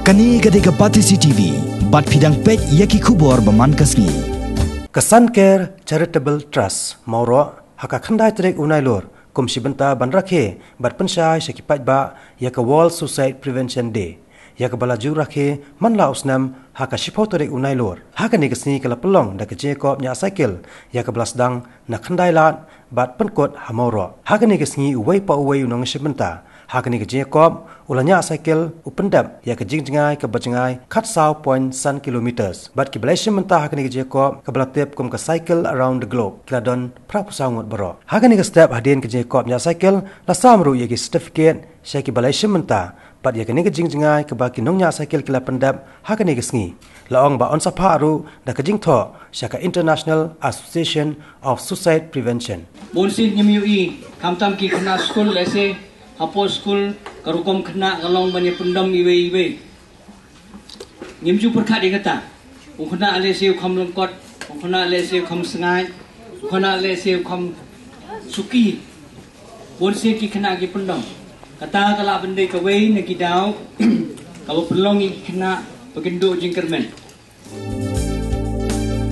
Kani gade ka Pati CCTV, bat pidang pet yaki kubor baman kasni. Kesan Care Charitable Trust Mauro haka khandai trek unai lor kumsi benta ban rakhe bat pensai sekipat ba yaka World Suicide Prevention Day yaka balaju rakhe manla usnam haka shipau trek unai lor haka ni kesni kala pelong da ke Jacob nya cycle yaka belasdang na khandai lat bat penkot hamoro haka ni kesni uwei pa uwei unong sibenta haka ni ke Jacob ulanya cycle upendap ya ke jingjengai ke bajengai kat saw point san kilometers bat ki balai menta haka ni ke Jacob ke belatep kum ke cycle around the globe kiladon prapusau ngot baro haka ni ke step hadin ke Jacob nya cycle la samru ya ke certificate syaki balai menta bat ya ke ni ke jingjengai ke baki nongnya cycle kila pendap haka ni ke sngi laong ba on sapa aru da ke jingtho syaka International Association of Suicide Prevention bonsin nyemiui kamtam ki kena school lese apo school karukom kena kalong banyak pendam iwe nyemju perkat dia kata ukna alese ukham lengkot ukna alese ukham sengai ukna alese ukham suki bonse ki kena ki pendam kata kala bende kawai nak dau kalau pelong kena pekendo jingkermen